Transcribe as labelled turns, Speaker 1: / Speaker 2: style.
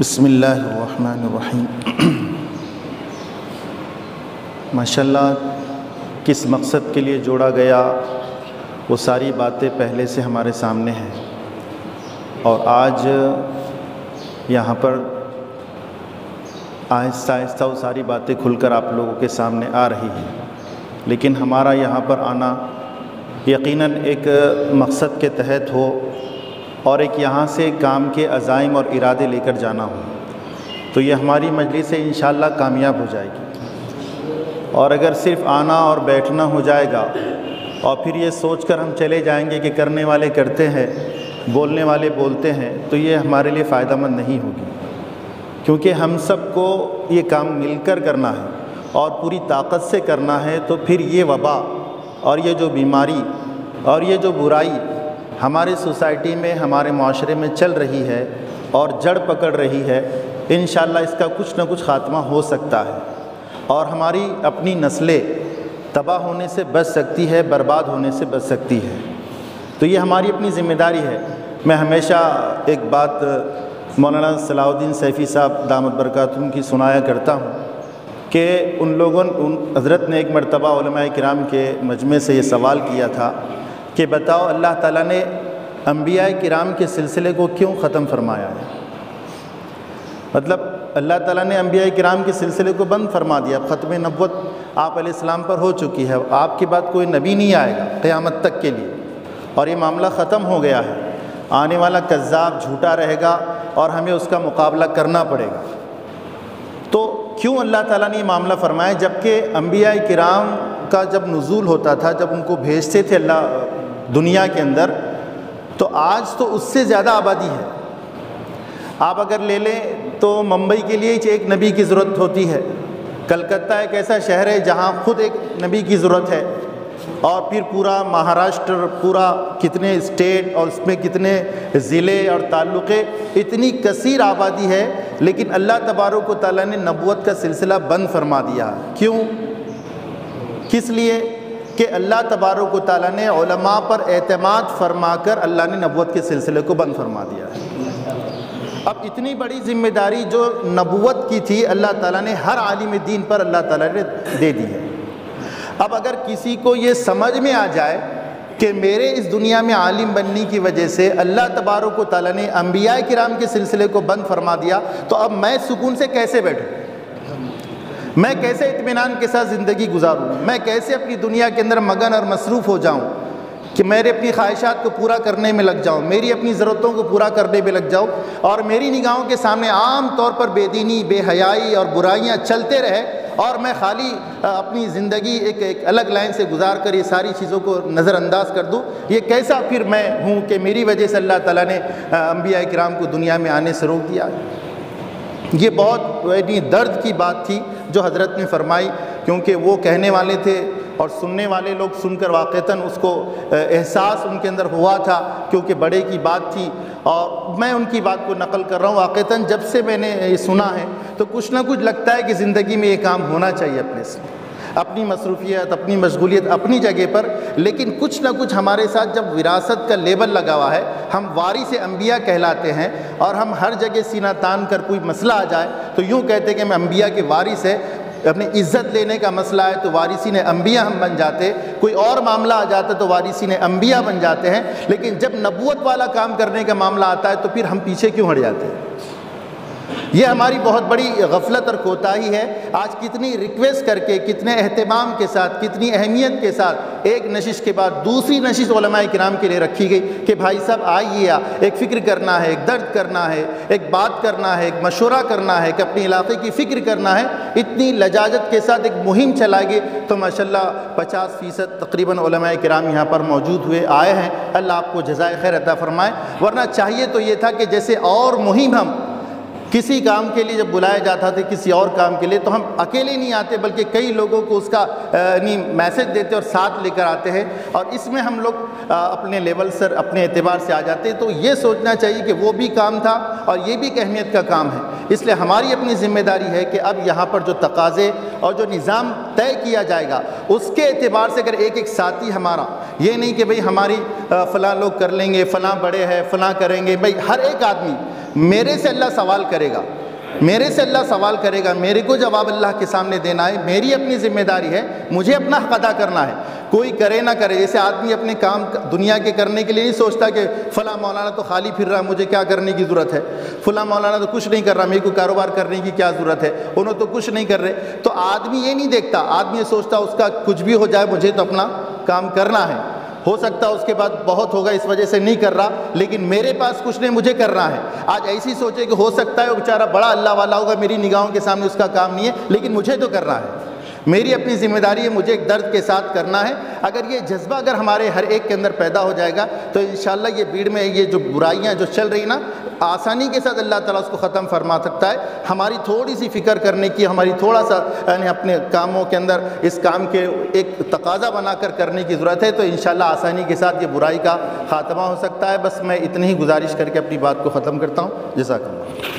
Speaker 1: بسم اللہ الرحمن الرحیم۔ ماشاءاللہ کس مقصد کے لیے جوڑا گیا وہ ساری باتیں پہلے سے ہمارے سامنے ہیں، اور آج یہاں پر آہستہ آہستہ وہ ساری باتیں کھل کر آپ لوگوں کے سامنے آ رہی ہیں، لیکن ہمارا یہاں پر آنا یقیناً ایک مقصد کے تحت ہو اور ایک یہاں سے کام کے عزائم اور ارادے لے کر جانا ہو تو یہ ہماری مجلس انشاءاللہ کامیاب ہو جائے گی۔ اور اگر صرف آنا اور بیٹھنا ہو جائے گا اور پھر یہ سوچ کر ہم چلے جائیں گے کہ کرنے والے کرتے ہیں، بولنے والے بولتے ہیں، تو یہ ہمارے لیے فائدہ مند نہیں ہوگی، کیونکہ ہم سب کو یہ کام مل کر کرنا ہے اور پوری طاقت سے کرنا ہے۔ تو پھر یہ وبا اور یہ جو بیماری اور یہ جو برائی ہمارے سوسائٹی میں، ہمارے معاشرے میں چل رہی ہے اور جڑ پکڑ رہی ہے، انشاءاللہ اس کا کچھ نہ کچھ خاتمہ ہو سکتا ہے اور ہماری اپنی نسلیں تباہ ہونے سے بچ سکتی ہے، برباد ہونے سے بچ سکتی ہے۔ تو یہ ہماری اپنی ذمہ داری ہے۔ میں ہمیشہ ایک بات مولانا صلاح الدین سیفی صاحب دامت برکاتہم کی سنایا کرتا ہوں کہ ان حضرت نے ایک مرتبہ علماء کرام کے مجمع سے یہ سوال کیا تھا کہ بتاؤ اللہ تعالیٰ نے انبیاء کرام کے سلسلے کو کیوں ختم فرمایا ہے؟ مطلب اللہ تعالیٰ نے انبیاء کرام کے سلسلے کو بند فرما دیا، ختم نبوت آپ علیہ السلام پر ہو چکی ہے، آپ کے بعد کوئی نبی نہیں آئے گا قیامت تک کے لیے، اور یہ معاملہ ختم ہو گیا ہے۔ آنے والا کذاب جھوٹا رہے گا اور ہمیں اس کا مقابلہ کرنا پڑے گا۔ تو کیوں اللہ تعالیٰ نے یہ معاملہ فرمایا؟ جبکہ انبیاء کرام کا جب نزول ہوتا تھا، جب ان کو بھیجتے تھے اللہ دنیا کے اندر، تو آج تو اس سے زیادہ آبادی ہے۔ آپ اگر لے لیں تو ممبئی کے لیے ایک نبی کی ضرورت ہوتی ہے، کلکتہ ایک ایسا شہر ہے جہاں خود ایک نبی کی ضرورت ہے، اور پھر پورا مہاراشٹر، پورا کتنے اسٹیٹ اور اس میں کتنے ضلع اور تعلقے، اتنی کثیر آبادی ہے، لیکن اللہ تبارک و تعالیٰ نے نبوت کا سلسلہ بند فرما دیا۔ کیوں؟ کس لیے؟ کہ اللہ تبارک و تعالیٰ نے علماء پر اعتماد فرما کر اللہ نے نبوت کے سلسلے کو بند فرما دیا ہے۔ اب اتنی بڑی ذمہ داری جو نبوت کی تھی اللہ تعالیٰ نے ہر عالم دین پر اللہ تعالیٰ نے دے دی ہے۔ اب اگر کسی کو یہ سمجھ میں آ جائے کہ میرے اس دنیا میں عالم بننے کی وجہ سے اللہ تبارک و تعالیٰ نے انبیاء کرام کے سلسلے کو بند فرما دیا، تو اب میں سکون سے کیسے بیٹھوں؟ میں کیسے اطمینان کے ساتھ زندگی گزاروں؟ میں کیسے اپنی دنیا کے اندر مگن اور مصروف ہو جاؤں کہ میرے اپنی خواہشات کو پورا کرنے میں لگ جاؤں، میری اپنی ضرورتوں کو پورا کرنے میں لگ جاؤں، اور میری نگاہوں کے سامنے عام طور پر بے دینی، بے حیائی اور برائیاں چلتے رہے، اور میں خالی اپنی زندگی ایک الگ لائن سے گزار کر یہ ساری چیزوں کو نظر انداز کر دوں؟ یہ کیسا پھر میں ہوں کہ میری وجہ سے اللہ تعالیٰ نے انبیاء کرام کو دنیا میں آنے سے روک دیا؟ یہ بہت درد کی بات تھی جو حضرت نے فرمائی، کیونکہ وہ کہنے والے تھے اور سننے والے لوگ سن کر واقعتاً اس کو احساس ان کے اندر ہوا تھا، کیونکہ بڑے کی بات تھی، اور میں ان کی بات کو نقل کر رہا ہوں۔ واقعتاً جب سے میں نے یہ سنا ہے تو کچھ نہ کچھ لگتا ہے کہ زندگی میں یہ کام ہونا چاہیے اپنے سے، اپنی مصروفیت، اپنی مشغولیت اپنی جگہ پر، لیکن کچھ نہ کچھ ہمارے ساتھ جب وراثت کا لیبل لگا ہوا ہے، ہم وارث انبیاء کہلاتے ہیں، اور ہم ہر جگہ سینہ تان کر کوئی مسئلہ آ جائے تو یوں کہتے کہ میں انبیاء کے وارث ہے، اپنی عزت لینے کا مسئلہ ہے تو وارثین انبیاء ہم بن جاتے، کوئی اور معاملہ آ جاتا تو وارثین انبیاء بن جاتے ہیں، لیکن جب نبوت والا کام کرنے کا معاملہ آتا ہے تو پھر ہم پیچھے کیوں ہٹ جاتے ہیں؟ یہ ہماری بہت بڑی غفلت اور کوتاہی ہے۔ آج کتنی ریکویسٹ کر کے، کتنے اہتمام کے ساتھ، کتنی اہمیت کے ساتھ ایک نشست کے بعد دوسری نشست علماء کرام کے لیے رکھی گئی کہ بھائی صاحب آئیے، ایک فکر کرنا ہے، ایک درد کرنا ہے، ایک بات کرنا ہے، ایک مشورہ کرنا ہے، کہ اپنے علاقے کی فکر کرنا ہے۔ اتنی لجاجت کے ساتھ ایک مہم چلائے گی تو ماشاءاللہ 50% تقریباً علماء کرام یہاں پر موجود ہوئے آئے ہیں۔ اللہ آپ کو جزائے خیر عطا فرمائے، ورنہ چاہیے تو یہ تھا کہ جیسے اور مہم ہم کسی کام کے لیے جب بلایا جاتا تھا کسی اور کام کے لیے تو ہم اکیلے نہیں آتے بلکہ کئی لوگوں کو اس کا میسج دیتے اور ساتھ لے کر آتے ہیں، اور اس میں ہم لوگ اپنے لیول سے، اپنے اعتبار سے آ جاتے ہیں۔ تو یہ سوچنا چاہیے کہ وہ بھی کام تھا اور یہ بھی ایک اہمیت کا کام ہے۔ اس لیے ہماری اپنی ذمہ داری ہے کہ اب یہاں پر جو تقاضے اور جو نظام طے کیا جائے گا اس کے اعتبار سے اگر ایک ایک ساتھی ہمارا، یہ نہیں کہ بھئی ہماری فلاں لوگ کر لیں گے، فلاں بڑے ہیں، فلاں کریں گے، بھئی ہر ایک آدمی میرے سے اللہ سوال کرے گا، میرے سے اللہ سوال کرے گا، میرے کو جواب اللہ کے سامنے دینا ہے، میری اپنی ذمہ داری ہے، مجھے اپنا حق ادا کرنا ہے۔ کوئی کرے نہ کرے، جیسے آدمی اپنے کام دنیا کے کرنے کے لیے نہیں سوچتا کہ فلاں مولانا تو خالی پھر رہا، مجھے کیا کرنے کی ضرورت ہے، فلاں مولانا تو کچھ نہیں کر رہا، میرے کو کاروبار کرنے کی کیا ضرورت ہے، انہوں تو کچھ نہیں کر رہے۔ تو آدمی یہ نہیں دیکھتا، آدمی یہ سوچتا اس کا کچھ بھی ہو جائے مجھے تو اپنا کام کرنا ہے، ہو سکتا ہے اس کے بعد بہت ہوگا اس وجہ سے نہیں کر رہا، لیکن میرے پاس کچھ نہیں، مجھے کرنا ہے۔ آج ایسی سوچے کہ ہو سکتا ہے وہ بیچارہ بڑا اللہ والا ہوگا، میری نگاہوں کے سامنے اس کا کام نہیں ہے، لیکن مجھے تو کرنا ہے، میری اپنی ذمہ داری ہے، مجھے ایک درد کے ساتھ کرنا ہے۔ اگر یہ جذبہ اگر ہمارے ہر ایک کے اندر پیدا ہو جائے گا تو انشاءاللہ یہ بھیڑ میں یہ جو برائیاں جو چل رہی نا، آسانی کے ساتھ اللہ تعالیٰ اس کو ختم فرما سکتا ہے۔ ہماری تھوڑی سی فکر کرنے کی، ہماری تھوڑا سا یعنی اپنے کاموں کے اندر اس کام کے ایک تقاضا بنا کر کرنے کی ضرورت ہے، تو انشاءاللہ آسانی کے ساتھ یہ برائی کا خاتمہ ہو سکتا ہے۔ بس میں اتنی ہی گزارش کر کے اپنی بات کو ختم کرتا ہوں۔ جزاک اللہ۔